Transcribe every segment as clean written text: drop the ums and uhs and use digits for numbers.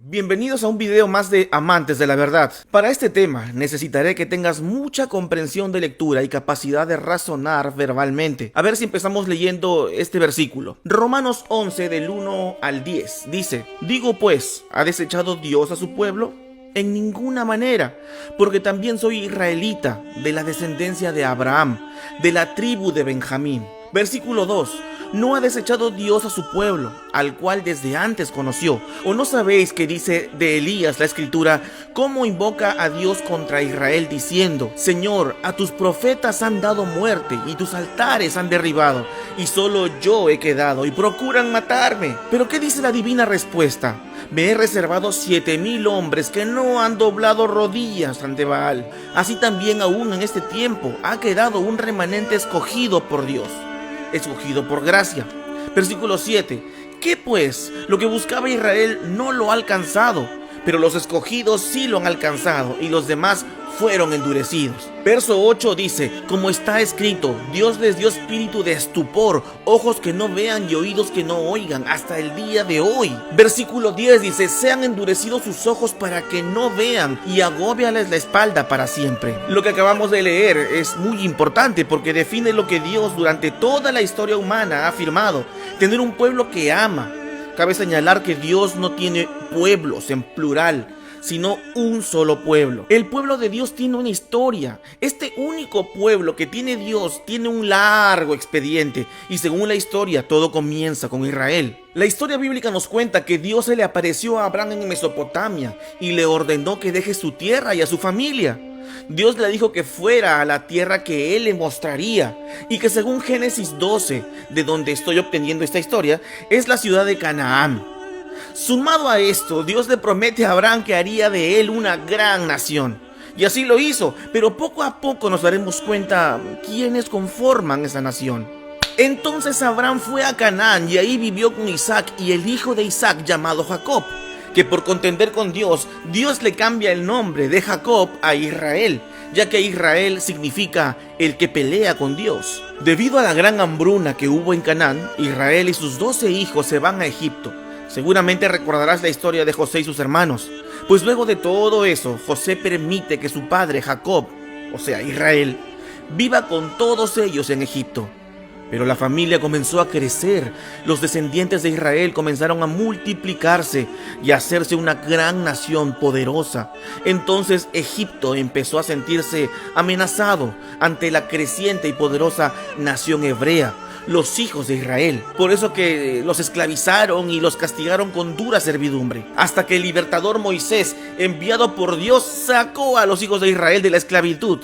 Bienvenidos a un video más de Amantes de la Verdad. Para este tema necesitaré que tengas mucha comprensión de lectura y capacidad de razonar verbalmente. A ver si empezamos leyendo este versículo. Romanos 11 del 1 al 10 dice: Digo pues, ¿ha desechado Dios a su pueblo? En ninguna manera, porque también soy israelita, de la descendencia de Abraham, de la tribu de Benjamín. Versículo 2. ¿No ha desechado Dios a su pueblo, al cual desde antes conoció? ¿O no sabéis que dice de Elías la escritura, cómo invoca a Dios contra Israel diciendo: Señor, a tus profetas han dado muerte y tus altares han derribado, y solo yo he quedado y procuran matarme? ¿Pero qué dice la divina respuesta? Me he reservado 7,000 hombres que no han doblado rodillas ante Baal. Así también aún en este tiempo ha quedado un remanente escogido por Dios, escogido por gracia. Versículo 7. ¿Qué pues? Lo que buscaba Israel no lo ha alcanzado, pero los escogidos sí lo han alcanzado, y los demás fueron endurecidos. Verso 8 dice: como está escrito, Dios les dio espíritu de estupor, ojos que no vean y oídos que no oigan, hasta el día de hoy. Versículo 10 dice: sean endurecidos sus ojos para que no vean, y agóbiales la espalda para siempre. Lo que acabamos de leer es muy importante porque define lo que Dios durante toda la historia humana ha afirmado: tener un pueblo que ama. Cabe señalar que Dios no tiene pueblos en plural, sino un solo pueblo. El pueblo de Dios tiene una historia. Este único pueblo que tiene Dios tiene un largo expediente, y según la historia todo comienza con Israel. La historia bíblica nos cuenta que Dios se le apareció a Abraham en Mesopotamia y le ordenó que deje su tierra y a su familia. Dios le dijo que fuera a la tierra que él le mostraría, y que según Génesis 12, de donde estoy obteniendo esta historia, es la ciudad de Canaán. Sumado a esto, Dios le promete a Abraham que haría de él una gran nación. Y así lo hizo, pero poco a poco nos daremos cuenta quiénes conforman esa nación. Entonces Abraham fue a Canaán y ahí vivió con Isaac y el hijo de Isaac llamado Jacob, que por contender con Dios, Dios le cambia el nombre de Jacob a Israel, ya que Israel significa el que pelea con Dios. Debido a la gran hambruna que hubo en Canaán, Israel y sus 12 hijos se van a Egipto. Seguramente recordarás la historia de José y sus hermanos. Pues luego de todo eso, José permite que su padre Jacob, o sea Israel, viva con todos ellos en Egipto. Pero la familia comenzó a crecer, los descendientes de Israel comenzaron a multiplicarse y a hacerse una gran nación poderosa. Entonces Egipto empezó a sentirse amenazado ante la creciente y poderosa nación hebrea, los hijos de Israel. Por eso que los esclavizaron y los castigaron con dura servidumbre, hasta que el libertador Moisés, enviado por Dios, sacó a los hijos de Israel de la esclavitud.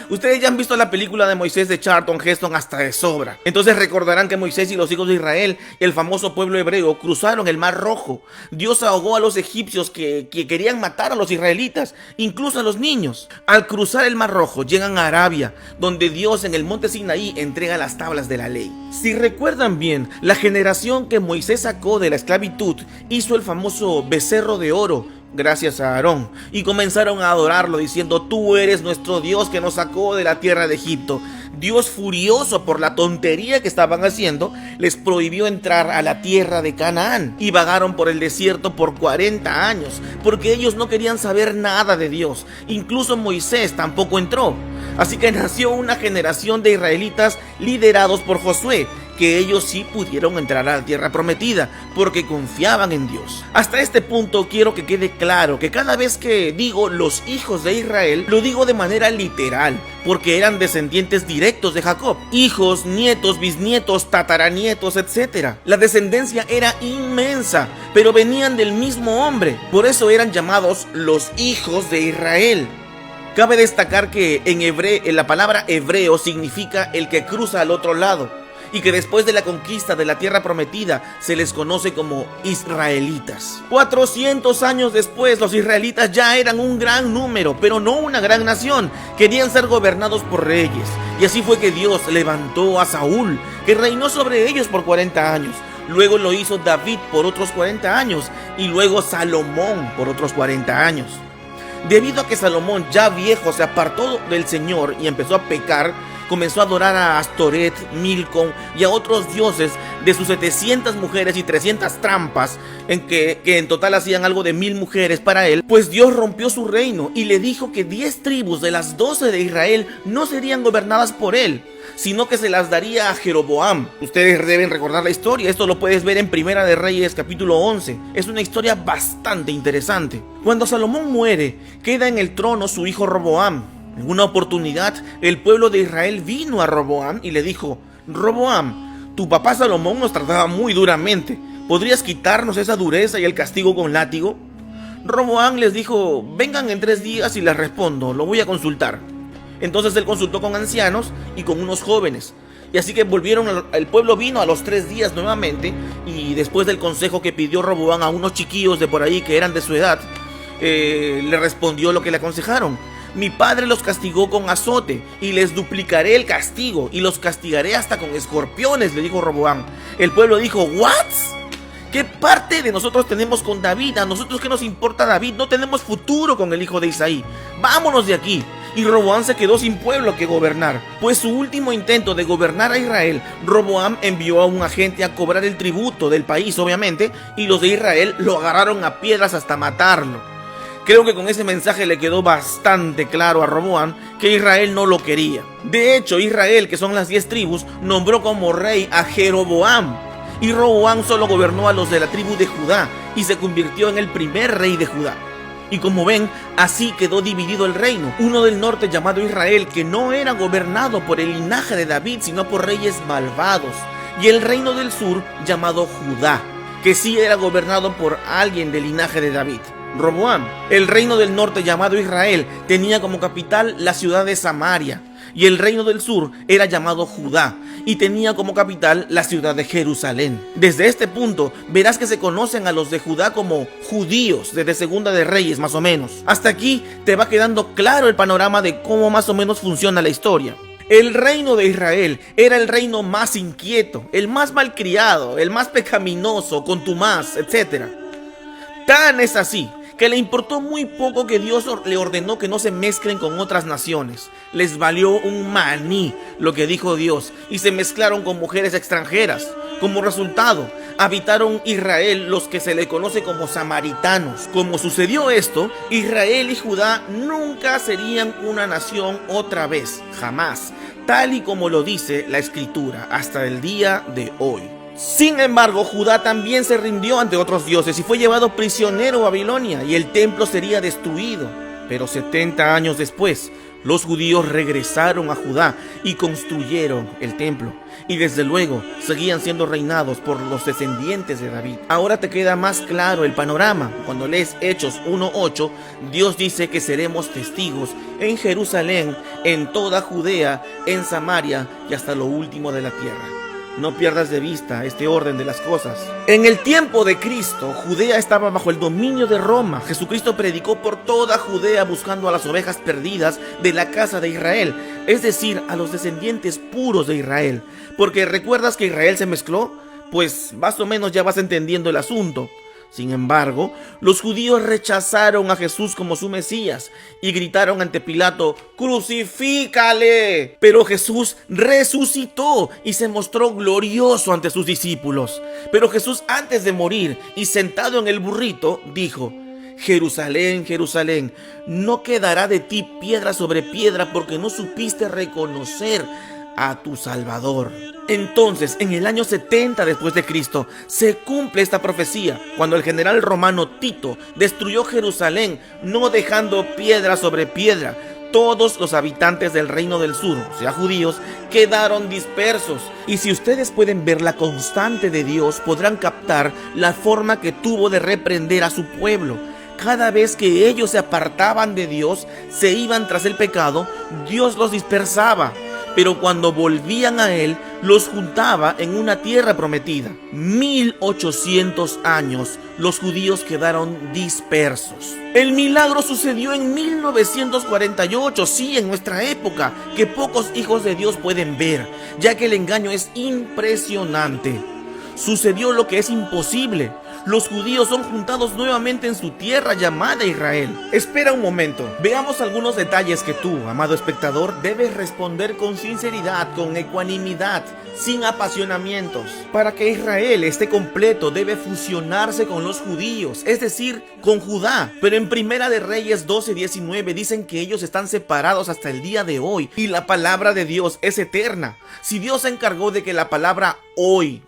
Ustedes ya han visto la película de Moisés de Charlton Heston hasta de sobra. Entonces recordarán que Moisés y los hijos de Israel, el famoso pueblo hebreo, cruzaron el Mar Rojo. Dios ahogó a los egipcios que querían matar a los israelitas, incluso a los niños. Al cruzar el Mar Rojo llegan a Arabia, donde Dios en el monte Sinaí entrega las tablas de la ley. Si recuerdan bien, la generación que Moisés sacó de la esclavitud hizo el famoso becerro de oro, gracias a Aarón, y comenzaron a adorarlo diciendo: tú eres nuestro Dios que nos sacó de la tierra de Egipto. Dios, furioso por la tontería que estaban haciendo, les prohibió entrar a la tierra de Canaán y vagaron por el desierto por 40 años, porque ellos no querían saber nada de Dios. Incluso Moisés tampoco entró. Así que nació una generación de israelitas liderados por Josué, que ellos sí pudieron entrar a la tierra prometida porque confiaban en Dios. Hasta este punto quiero que quede claro que cada vez que digo los hijos de Israel, lo digo de manera literal, porque eran descendientes directos de Jacob, hijos, nietos, bisnietos, tataranietos, etc. La descendencia era inmensa, pero venían del mismo hombre, por eso eran llamados los hijos de Israel. Cabe destacar que en la palabra hebreo significa el que cruza al otro lado, y que después de la conquista de la tierra prometida se les conoce como israelitas. 400 años después, los israelitas ya eran un gran número, pero no una gran nación. Querían ser gobernados por reyes, y así fue que Dios levantó a Saúl, que reinó sobre ellos por 40 años. Luego lo hizo David por otros 40 años, y luego Salomón por otros 40 años. Debido a que Salomón, ya viejo, se apartó del Señor y empezó a pecar, comenzó a adorar a Astoret, Milcom y a otros dioses de sus 700 mujeres y 300 trampas, que en total hacían algo de 1000 mujeres para él, pues Dios rompió su reino y le dijo que 10 tribus de las 12 de Israel no serían gobernadas por él, sino que se las daría a Jeroboam. Ustedes deben recordar la historia, esto lo puedes ver en Primera de Reyes capítulo 11, es una historia bastante interesante. Cuando Salomón muere, queda en el trono su hijo Roboam. En una oportunidad, el pueblo de Israel vino a Roboam y le dijo: Roboam, tu papá Salomón nos trataba muy duramente, ¿podrías quitarnos esa dureza y el castigo con látigo? Roboam les dijo: vengan en 3 días y les respondo, lo voy a consultar. Entonces él consultó con ancianos y con unos jóvenes, y así que el pueblo vino a los 3 días nuevamente, y después del consejo que pidió Roboam a unos chiquillos de por ahí que eran de su edad, le respondió lo que le aconsejaron: mi padre los castigó con azote, y les duplicaré el castigo, y los castigaré hasta con escorpiones, le dijo Roboam. El pueblo dijo: ¿what? ¿Qué parte de nosotros tenemos con David? ¿A nosotros qué nos importa David? No tenemos futuro con el hijo de Isaí. ¡Vámonos de aquí! Y Roboam se quedó sin pueblo que gobernar. Pues su último intento de gobernar a Israel, Roboam envió a un agente a cobrar el tributo del país, obviamente, y los de Israel lo agarraron a piedras hasta matarlo. Creo que con ese mensaje le quedó bastante claro a Roboam que Israel no lo quería. De hecho, Israel, que son las 10 tribus, nombró como rey a Jeroboam. Y Roboam solo gobernó a los de la tribu de Judá y se convirtió en el primer rey de Judá. Y como ven, así quedó dividido el reino. Uno del norte llamado Israel, que no era gobernado por el linaje de David, sino por reyes malvados. Y el reino del sur, llamado Judá, que sí era gobernado por alguien del linaje de David, Roboam. El reino del norte, llamado Israel, tenía como capital la ciudad de Samaria. Y el reino del sur era llamado Judá y tenía como capital la ciudad de Jerusalén. Desde este punto verás que se conocen a los de Judá como judíos, desde Segunda de Reyes más o menos. Hasta aquí te va quedando claro el panorama de cómo más o menos funciona la historia. El reino de Israel era el reino más inquieto, el más malcriado, el más pecaminoso, contumaz, etc. Tan es así que le importó muy poco que Dios le ordenó que no se mezclen con otras naciones. Les valió un maní lo que dijo Dios y se mezclaron con mujeres extranjeras. Como resultado, habitaron Israel los que se le conoce como samaritanos. Como sucedió esto, Israel y Judá nunca serían una nación otra vez, jamás, tal y como lo dice la Escritura hasta el día de hoy. Sin embargo, Judá también se rindió ante otros dioses y fue llevado prisionero a Babilonia, y el templo sería destruido. Pero 70 años después, los judíos regresaron a Judá y construyeron el templo, y desde luego seguían siendo reinados por los descendientes de David. Ahora te queda más claro el panorama. Cuando lees Hechos 1:8, Dios dice que seremos testigos en Jerusalén, en toda Judea, en Samaria y hasta lo último de la tierra. No pierdas de vista este orden de las cosas. En el tiempo de Cristo, Judea estaba bajo el dominio de Roma. Jesucristo predicó por toda Judea buscando a las ovejas perdidas de la casa de Israel, es decir, a los descendientes puros de Israel. Porque ¿recuerdas que Israel se mezcló? Pues más o menos ya vas entendiendo el asunto. Sin embargo, los judíos rechazaron a Jesús como su Mesías y gritaron ante Pilato: ¡crucifícale! Pero Jesús resucitó y se mostró glorioso ante sus discípulos. Pero Jesús, antes de morir y sentado en el burrito, dijo: Jerusalén, Jerusalén, no quedará de ti piedra sobre piedra porque no supiste reconocer a tu Salvador. Entonces, en el año 70 después de Cristo, se cumple esta profecía, cuando el general romano Tito destruyó Jerusalén, no dejando piedra sobre piedra. Todos los habitantes del reino del sur, o sea, judíos, quedaron dispersos. Y si ustedes pueden ver la constante de Dios, podrán captar la forma que tuvo de reprender a su pueblo. Cada vez que ellos se apartaban de Dios, se iban tras el pecado, Dios los dispersaba. Pero cuando volvían a Él, los juntaba en una tierra prometida. 1800 años los judíos quedaron dispersos. El milagro sucedió en 1948, sí, en nuestra época, que pocos hijos de Dios pueden ver, ya que el engaño es impresionante. Sucedió lo que es imposible. los judíos son juntados nuevamente en su tierra llamada Israel. Espera un momento, veamos algunos detalles que tú, amado espectador, debes responder con sinceridad, con ecuanimidad, sin apasionamientos. Para que Israel esté completo, debe fusionarse con los judíos, es decir, con Judá. Pero en Primera de Reyes 12:19 dicen que ellos están separados hasta el día de hoy, y la palabra de Dios es eterna. Si Dios se encargó de que la palabra hoy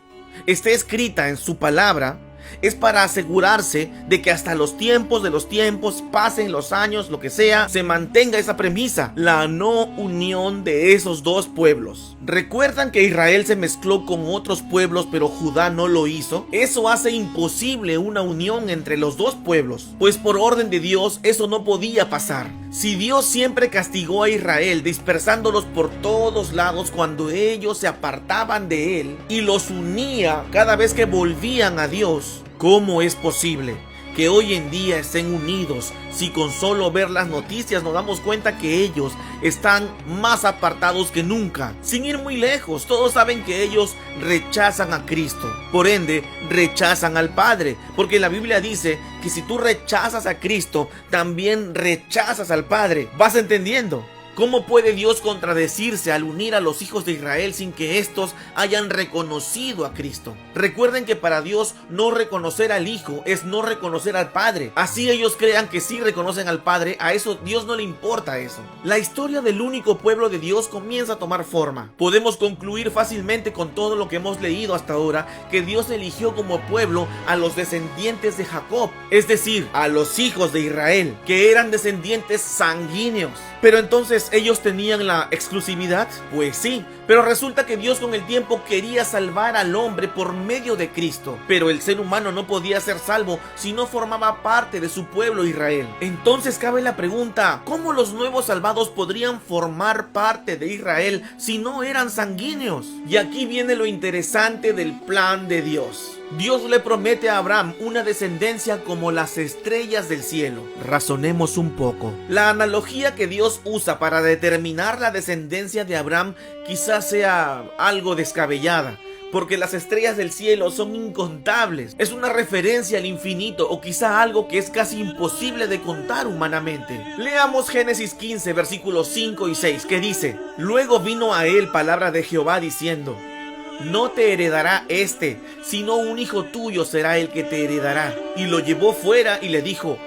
esté escrita en su palabra, es para asegurarse de que hasta los tiempos de los tiempos, pasen los años, lo que sea, se mantenga esa premisa, la no unión de esos dos pueblos. ¿Recuerdan que Israel se mezcló con otros pueblos pero Judá no lo hizo? Eso hace imposible una unión entre los dos pueblos, pues por orden de Dios eso no podía pasar. Si Dios siempre castigó a Israel dispersándolos por todos lados cuando ellos se apartaban de él y los unía cada vez que volvían a Dios, ¿cómo es posible que hoy en día estén unidos si con solo ver las noticias nos damos cuenta que ellos están más apartados que nunca? Sin ir muy lejos, todos saben que ellos rechazan a Cristo, por ende rechazan al Padre, porque la Biblia dice que si tú rechazas a Cristo, también rechazas al Padre. ¿Vas entendiendo? ¿Cómo puede Dios contradecirse al unir a los hijos de Israel sin que estos hayan reconocido a Cristo? Recuerden que para Dios no reconocer al Hijo es no reconocer al Padre. Así ellos crean que sí reconocen al Padre, a eso Dios no le importa eso. La historia del único pueblo de Dios comienza a tomar forma. Podemos concluir fácilmente con todo lo que hemos leído hasta ahora que Dios eligió como pueblo a los descendientes de Jacob, es decir, a los hijos de Israel, que eran descendientes sanguíneos. Pero entonces, ¿ellos tenían la exclusividad? Pues sí, pero resulta que Dios con el tiempo quería salvar al hombre por medio de Cristo. Pero el ser humano no podía ser salvo si no formaba parte de su pueblo Israel. Entonces cabe la pregunta, ¿cómo los nuevos salvados podrían formar parte de Israel si no eran sanguíneos? Y aquí viene lo interesante del plan de Dios. Dios le promete a Abraham una descendencia como las estrellas del cielo. Razonemos un poco. La analogía que Dios usa para determinar la descendencia de Abraham quizás sea algo descabellada, porque las estrellas del cielo son incontables. Es una referencia al infinito, o quizá algo que es casi imposible de contar humanamente. Leamos Génesis 15, versículos 5 y 6, que dice: Luego vino a él palabra de Jehová diciendo: No te heredará sino un hijo tuyo será el que te heredará. Y lo llevó fuera y le dijo: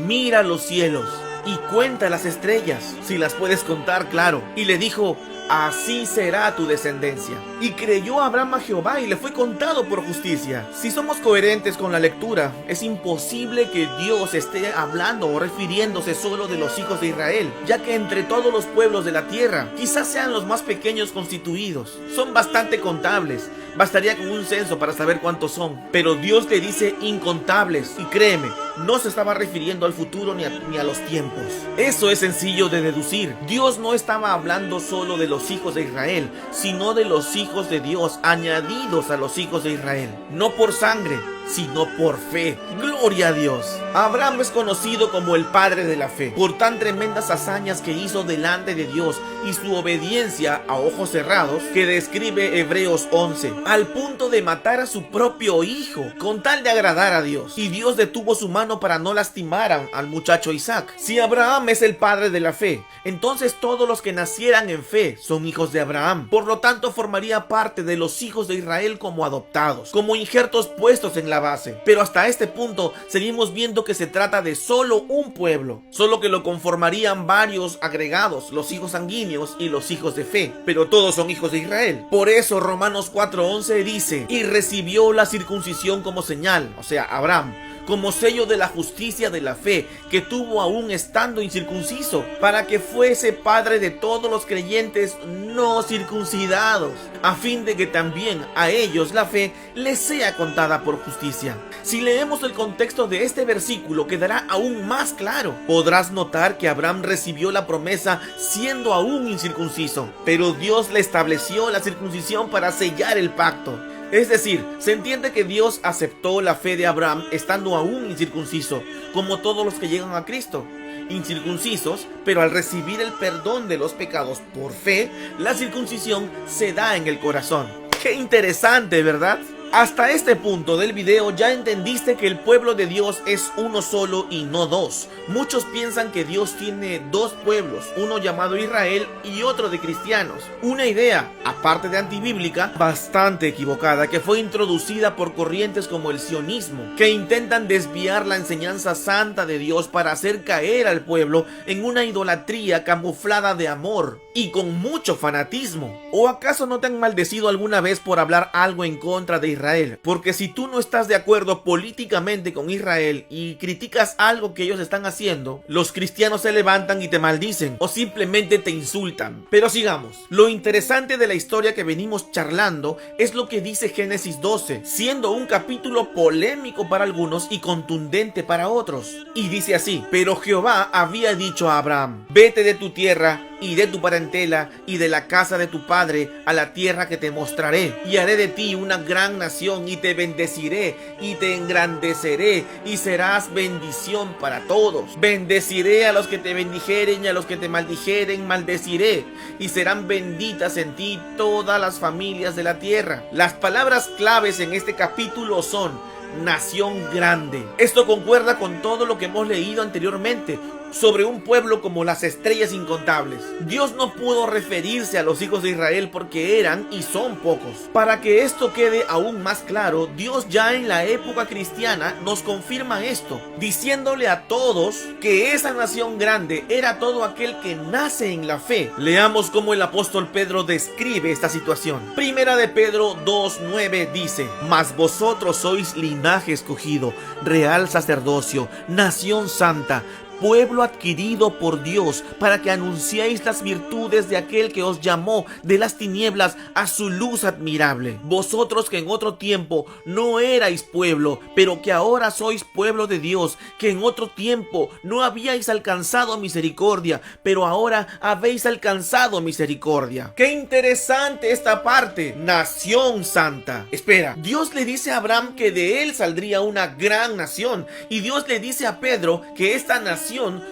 Mira los cielos y cuenta las estrellas, si las puedes contar, claro. Y le dijo: Así será tu descendencia. Y creyó Abraham a Jehová y le fue contado por justicia. Si somos coherentes con la lectura, es imposible que Dios esté hablando o refiriéndose solo de los hijos de Israel, ya que entre todos los pueblos de la tierra, quizás sean los más pequeños constituidos. Son bastante contables. Bastaría con un censo para saber cuántos son. Pero Dios le dice incontables. Y créeme, no se estaba refiriendo al futuro ni a los tiempos. Eso es sencillo de deducir. Dios no estaba hablando solo de los hijos de Israel, sino de los hijos de Dios añadidos a los hijos de Israel. No por sangre, sino por fe. ¡Gloria a Dios! Abraham es conocido como el padre de la fe, por tan tremendas hazañas que hizo delante de Dios y su obediencia a ojos cerrados que describe Hebreos 11, al punto de matar a su propio hijo, con tal de agradar a Dios. Y Dios detuvo su mano para no lastimar al muchacho Isaac. Si Abraham es el padre de la fe, entonces todos los que nacieran en fe son hijos de Abraham. Por lo tanto, formaría parte de los hijos de Israel como adoptados, como injertos puestos en la base. Pero hasta este punto seguimos viendo que se trata de solo un pueblo, solo que lo conformarían varios agregados, los hijos sanguíneos y los hijos de fe, pero todos son hijos de Israel. Por eso Romanos 4:11 dice: y recibió la circuncisión como señal, o sea, Abraham, como sello de la justicia de la fe que tuvo aún estando incircunciso, para que fuese padre de todos los creyentes no circuncidados, a fin de que también a ellos la fe les sea contada por justicia. Si leemos el contexto de este versículo, quedará aún más claro. Podrás notar que Abraham recibió la promesa siendo aún incircunciso, pero Dios le estableció la circuncisión para sellar el pacto. Es decir, se entiende que Dios aceptó la fe de Abraham estando aún incircunciso, como todos los que llegan a Cristo, incircuncisos, pero al recibir el perdón de los pecados por fe, la circuncisión se da en el corazón. ¡Qué interesante!, ¿verdad? Hasta este punto del video ya entendiste que el pueblo de Dios es uno solo y no dos. Muchos piensan que Dios tiene dos pueblos, uno llamado Israel y otro de cristianos. Una idea, aparte de antibíblica, bastante equivocada, que fue introducida por corrientes como el sionismo, que intentan desviar la enseñanza santa de Dios para hacer caer al pueblo en una idolatría camuflada de amor y con mucho fanatismo. ¿O acaso no te han maldecido alguna vez por hablar algo en contra de Israel? Porque si tú no estás de acuerdo políticamente con Israel y criticas algo que ellos están haciendo, los cristianos se levantan y te maldicen o simplemente te insultan. Pero sigamos. Lo interesante de la historia que venimos charlando es lo que dice Génesis 12, siendo un capítulo polémico para algunos y contundente para otros. Y dice así: pero Jehová había dicho a Abraham: vete de tu tierra y de tu parentela y de la casa de tu padre a la tierra que te mostraré, y haré de ti una gran nación, y te bendeciré y te engrandeceré, y serás bendición para todos. Bendeciré a los que te bendijeren, y a los que te maldijeren maldeciré, y serán benditas en ti todas las familias de la tierra. Las palabras claves en este capítulo son nación grande. Esto concuerda con todo lo que hemos leído anteriormente sobre un pueblo como las estrellas incontables. Dios no pudo referirse a los hijos de Israel porque eran y son pocos. Para que esto quede aún más claro, Dios ya en la época cristiana nos confirma esto, diciéndole a todos que esa nación grande era todo aquel que nace en la fe. Leamos cómo el apóstol Pedro describe esta situación. Primera de Pedro 2:9 dice: mas vosotros sois linaje escogido, real sacerdocio, nación santa, pueblo adquirido por Dios, para que anunciéis las virtudes de aquel que os llamó de las tinieblas a su luz admirable. Vosotros que en otro tiempo no erais pueblo, pero que ahora sois pueblo de Dios, que en otro tiempo no habíais alcanzado misericordia, pero ahora habéis alcanzado misericordia. ¡Qué interesante esta parte! Nación santa. Espera, Dios le dice a Abraham que de él saldría una gran nación, y Dios le dice a Pedro que esta nación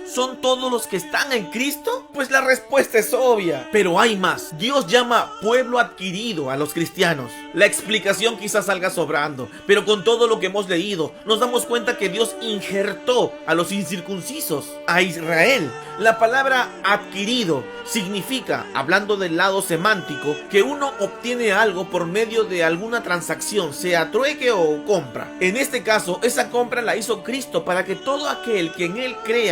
son todos los que están en Cristo. Pues la respuesta es obvia, pero hay más. Dios llama pueblo adquirido a los cristianos. La explicación quizás salga sobrando, pero con todo lo que hemos leído nos damos cuenta que Dios injertó a los incircuncisos, a Israel. La palabra adquirido significa, hablando del lado semántico, que uno obtiene algo por medio de alguna transacción, sea trueque o compra. En este caso, esa compra la hizo Cristo para que todo aquel que en él crea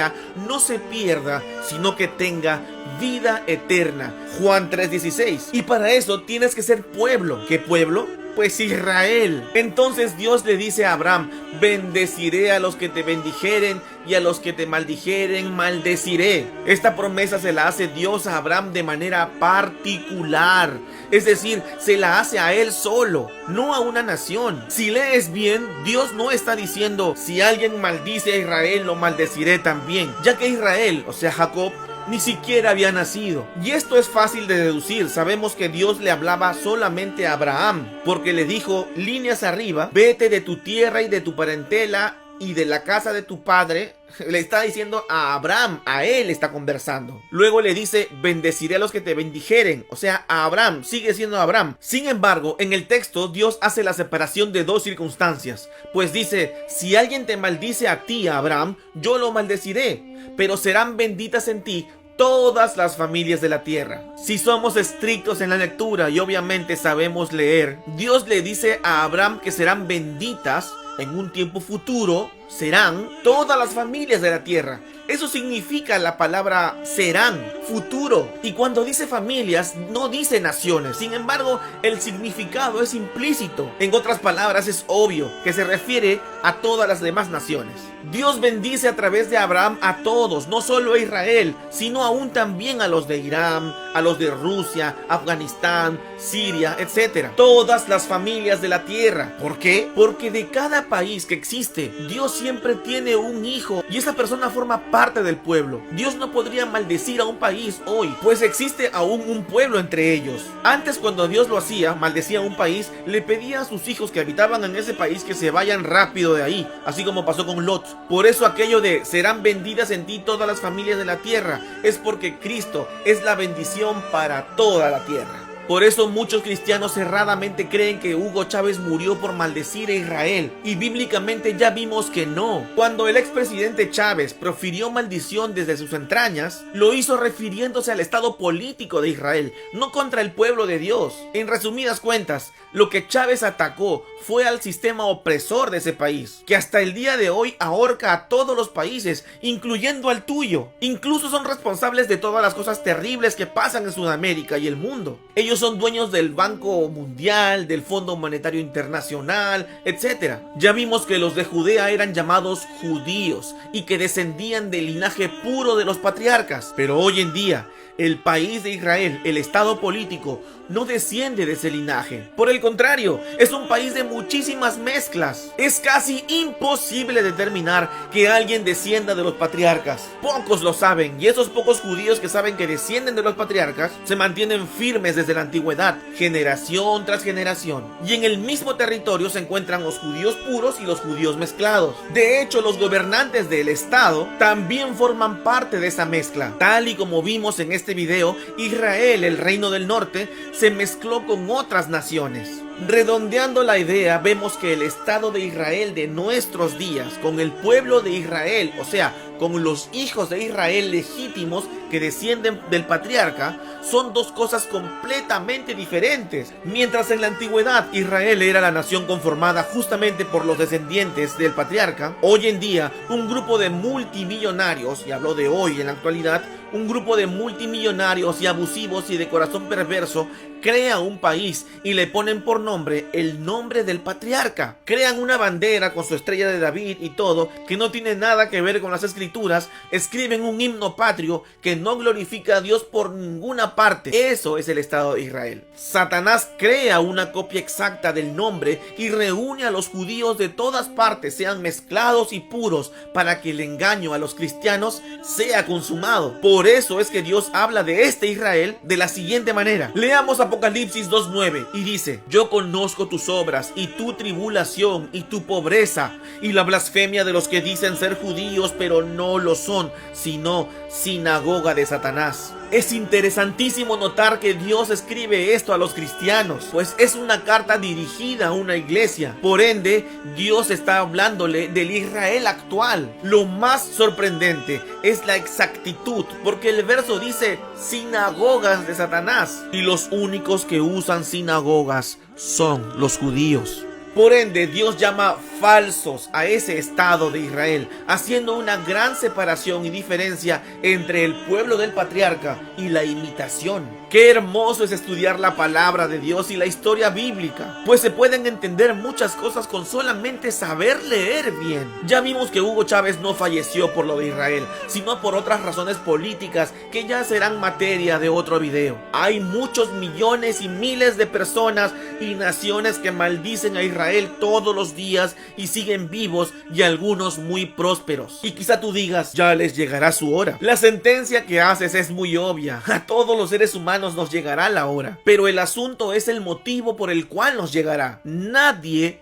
no se pierda, sino que tenga vida eterna. Juan 3:16. Y para eso tienes que ser pueblo. ¿Qué pueblo? Pues Israel. Entonces Dios le dice a Abraham: bendeciré a los que te bendijeren, y a los que te maldijeren maldeciré. Esta promesa se la hace Dios a Abraham de manera particular, es decir, se la hace a él solo, no a una nación. Si lees bien, Dios no está diciendo: si alguien maldice a Israel, lo maldeciré también, ya que Israel, o sea Jacob, ni siquiera había nacido. Y esto es fácil de deducir. Sabemos que Dios le hablaba solamente a Abraham, porque le dijo líneas arriba: vete de tu tierra y de tu parentela y de la casa de tu padre. Le está diciendo a Abraham, a él está conversando. Luego le dice: bendeciré a los que te bendijeren, o sea, a Abraham, sigue siendo Abraham. Sin embargo, en el texto Dios hace la separación de dos circunstancias, pues dice: si alguien te maldice a ti, Abraham, yo lo maldeciré, pero serán benditas en ti todas las familias de la tierra. Si somos estrictos en la lectura y obviamente sabemos leer, Dios le dice a Abraham que serán benditas en un tiempo futuro, serán todas las familias de la tierra. Eso significa la palabra serán, futuro. Y cuando dice familias, no dice naciones. Sin embargo, el significado es implícito. En otras palabras, es obvio que se refiere a todas las demás naciones. Dios bendice a través de Abraham a todos, no solo a Israel, sino aún también a los de Irán, a los de Rusia, Afganistán, Siria, etc. Todas las familias de la tierra. ¿Por qué? Porque de cada país que existe, Dios siempre tiene un hijo y esa persona forma parte del pueblo. Dios no podría maldecir a un país hoy, pues existe aún un pueblo entre ellos. Antes, cuando Dios lo hacía, maldecía a un país, le pedía a sus hijos que habitaban en ese país que se vayan rápido de ahí, así como pasó con Lot. Por eso aquello de serán benditas en ti todas las familias de la tierra, es porque Cristo es la bendición para toda la tierra. Por eso muchos cristianos erradamente creen que Hugo Chávez murió por maldecir a Israel, y bíblicamente ya vimos que no. Cuando el expresidente Chávez profirió maldición desde sus entrañas, lo hizo refiriéndose al estado político de Israel, no contra el pueblo de Dios. En resumidas cuentas, lo que Chávez atacó fue al sistema opresor de ese país, que hasta el día de hoy ahorca a todos los países, incluyendo al tuyo. Incluso son responsables de todas las cosas terribles que pasan en Sudamérica y el mundo. Ellos son dueños del Banco Mundial, del Fondo Monetario Internacional, etc. Ya vimos que los de Judea eran llamados judíos y que descendían del linaje puro de los patriarcas. Pero hoy en día, el país de Israel, el estado político, no desciende de ese linaje. Por el contrario, es un país de muchísimas mezclas. Es casi imposible determinar que alguien descienda de los patriarcas. Pocos lo saben, y esos pocos judíos que saben que descienden de los patriarcas se mantienen firmes desde la antigüedad, generación tras generación. Y en el mismo territorio se encuentran los judíos puros y los judíos mezclados. De hecho, los gobernantes del estado también forman parte de esa mezcla. Tal y como vimos en este video, Israel, el reino del norte, se mezcló con otras naciones. Redondeando la idea, vemos que el Estado de Israel de nuestros días, con el pueblo de Israel, o sea, con los hijos de Israel legítimos que descienden del patriarca, son dos cosas completamente diferentes. Mientras en la antigüedad Israel era la nación conformada justamente por los descendientes del patriarca, hoy en día un grupo de multimillonarios, y hablo de hoy en la actualidad, un grupo de multimillonarios y abusivos y de corazón perverso crea un país y le ponen por nombre el nombre del patriarca. Crean una bandera con su estrella de David y todo, que no tiene nada que ver con las escrituras. Escriben un himno patrio que no glorifica a Dios por ninguna parte. Eso es el Estado de Israel. Satanás crea una copia exacta del nombre y reúne a los judíos de todas partes, sean mezclados y puros, para que el engaño a los cristianos sea consumado. Por eso es que Dios habla de este Israel de la siguiente manera. Leamos Apocalipsis 2:9 y dice: yo conozco tus obras y tu tribulación y tu pobreza y la blasfemia de los que dicen ser judíos pero no lo son, sino sinagoga de Satanás. Es interesantísimo notar que Dios escribe esto a los cristianos, pues es una carta dirigida a una iglesia. Por ende, Dios está hablándole del Israel actual. Lo más sorprendente es la exactitud, porque el verso dice sinagogas de Satanás, y los únicos que usan sinagogas son los judíos. Por ende, Dios llama falsos a ese Estado de Israel, haciendo una gran separación y diferencia entre el pueblo del patriarca y la imitación. Qué hermoso es estudiar la palabra de Dios y la historia bíblica, pues se pueden entender muchas cosas con solamente saber leer bien. Ya vimos que Hugo Chávez no falleció por lo de Israel, sino por otras razones políticas que ya serán materia de otro video. Hay muchos millones y miles de personas y naciones que maldicen a Israel todos los días y siguen vivos, y algunos muy prósperos. Y quizá tú digas: ya les llegará su hora. La sentencia que haces es muy obvia. A todos los seres humanos nos llegará la hora, pero el asunto es el motivo por el cual nos llegará. Nadie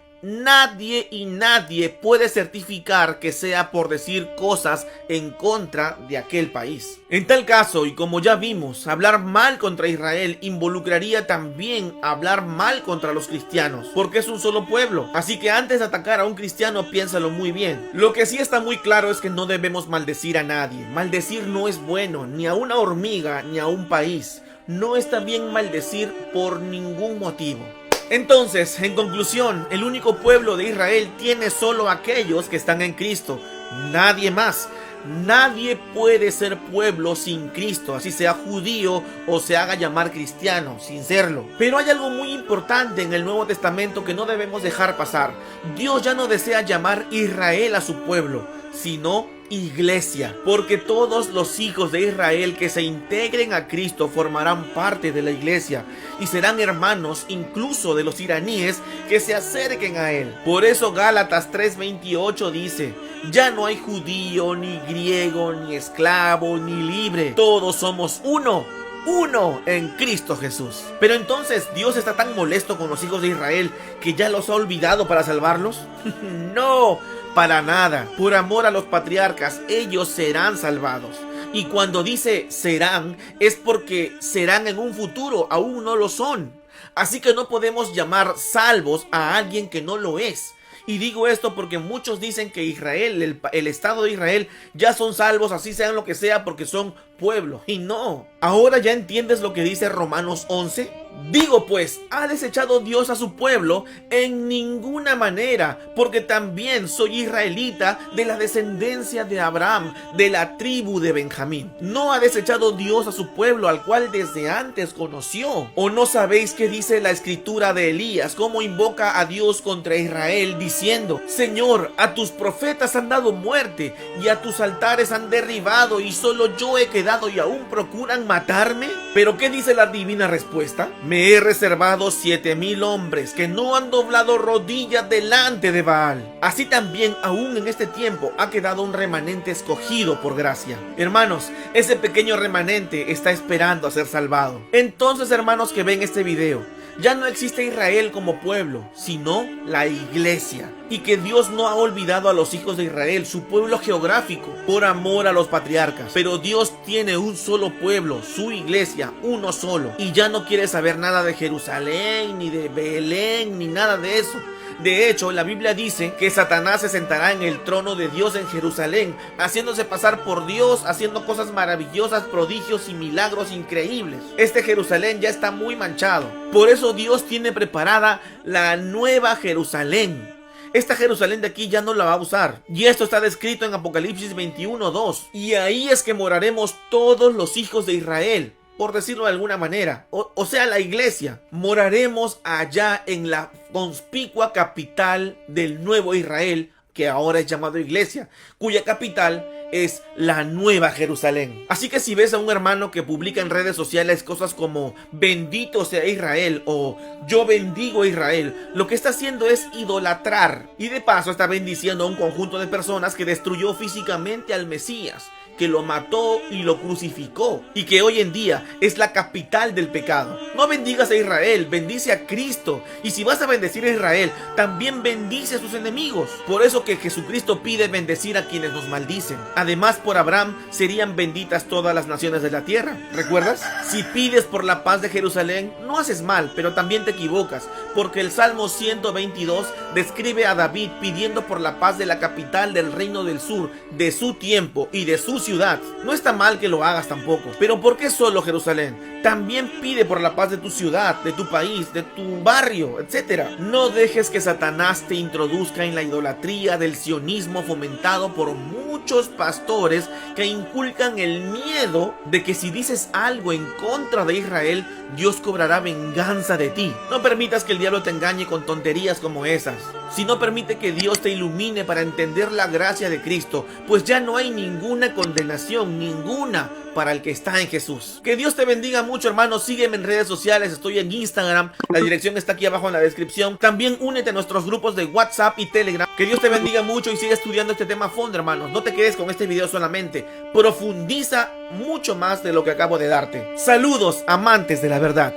puede certificar que sea por decir cosas en contra de aquel país. En tal caso, y como ya vimos, hablar mal contra Israel involucraría también hablar mal contra los cristianos, porque es un solo pueblo. Así que antes de atacar a un cristiano, piénsalo muy bien. Lo que sí está muy claro es que no debemos maldecir a nadie. Maldecir no es bueno, ni a una hormiga, ni a un país. No está bien maldecir por ningún motivo. Entonces, en conclusión, el único pueblo de Israel tiene solo aquellos que están en Cristo, nadie más. Nadie puede ser pueblo sin Cristo, así sea judío o se haga llamar cristiano, sin serlo. Pero hay algo muy importante en el Nuevo Testamento que no debemos dejar pasar. Dios ya no desea llamar Israel a su pueblo, sino iglesia, porque todos los hijos de Israel que se integren a Cristo formarán parte de la iglesia y serán hermanos incluso de los iraníes que se acerquen a él. Por eso Gálatas 3:28 dice: ya no hay judío, ni griego, ni esclavo, ni libre, todos somos uno en Cristo Jesús. Pero entonces, ¿Dios está tan molesto con los hijos de Israel que ya los ha olvidado para salvarlos? No, Para nada. Por amor a los patriarcas, ellos serán salvados. Y cuando dice serán, es porque serán en un futuro, aún no lo son. Así que no podemos llamar salvos a alguien que no lo es. Y digo esto porque muchos dicen que Israel, el Estado de Israel, ya son salvos, así sean lo que sea, porque son pueblo. Y no. ¿Ahora ya entiendes lo que dice Romanos 11? Digo pues, ¿ha desechado Dios a su pueblo? En ninguna manera, porque también soy israelita de la descendencia de Abraham, de la tribu de Benjamín. ¿No ha desechado Dios a su pueblo, al cual desde antes conoció? ¿O no sabéis qué dice la escritura de Elías, cómo invoca a Dios contra Israel, diciendo: Señor, a tus profetas han dado muerte, y a tus altares han derribado, y solo yo he quedado, y aún procuran matarme? ¿Pero qué dice la divina respuesta? Me he reservado 7,000 hombres que no han doblado rodillas delante de Baal. Así también aún en este tiempo ha quedado un remanente escogido por gracia. Hermanos, ese pequeño remanente está esperando a ser salvado. Entonces, hermanos que ven este video, ya no existe Israel como pueblo, sino la iglesia. Y que Dios no ha olvidado a los hijos de Israel, su pueblo geográfico, por amor a los patriarcas. Pero Dios tiene un solo pueblo, su iglesia, uno solo. Y ya no quiere saber nada de Jerusalén, ni de Belén, ni nada de eso. De hecho, la Biblia dice que Satanás se sentará en el trono de Dios en Jerusalén, haciéndose pasar por Dios, haciendo cosas maravillosas, prodigios y milagros increíbles. Este Jerusalén ya está muy manchado. Por eso Dios tiene preparada la nueva Jerusalén. Esta Jerusalén de aquí ya no la va a usar. Y esto está descrito en Apocalipsis 21:2. Y ahí es que moraremos todos los hijos de Israel, por decirlo de alguna manera, o sea, la iglesia. Moraremos allá en la conspicua capital del nuevo Israel, que ahora es llamado iglesia, cuya capital es la nueva Jerusalén. Así que si ves a un hermano que publica en redes sociales cosas como bendito sea Israel o yo bendigo a Israel, lo que está haciendo es idolatrar, y de paso está bendiciendo a un conjunto de personas que destruyó físicamente al Mesías, que lo mató y lo crucificó, y que hoy en día es la capital del pecado. No bendigas a Israel, bendice a Cristo. Y si vas a bendecir a Israel, también bendice a sus enemigos. Por eso que Jesucristo pide bendecir a quienes nos maldicen. Además, por Abraham serían benditas todas las naciones de la tierra. ¿Recuerdas? Si pides por la paz de Jerusalén, no haces mal, pero también te equivocas, porque el Salmo 122 describe a David pidiendo por la paz de la capital del reino del sur, de su tiempo y de su ciudad. No está mal que lo hagas tampoco, pero ¿por qué solo Jerusalén? También pide por la paz de tu ciudad, de tu país, de tu barrio, etc. No dejes que Satanás te introduzca en la idolatría del sionismo fomentado por muchos pastores que inculcan el miedo de que si dices algo en contra de Israel, Dios cobrará venganza de ti. No permitas que el diablo te engañe con tonterías como esas, sino permite que Dios te ilumine para entender la gracia de Cristo, pues ya no hay ninguna condenación, ninguna, para el que está en Jesús. Que Dios te bendiga mucho, hermano. Sígueme en redes sociales, estoy en Instagram, la dirección está aquí abajo en la descripción. También únete a nuestros grupos de WhatsApp y Telegram. Que Dios te bendiga mucho y sigue estudiando este tema a fondo, hermanos. No te quedes con este video solamente, profundiza mucho más de lo que acabo de darte. Saludos, amantes de la verdad.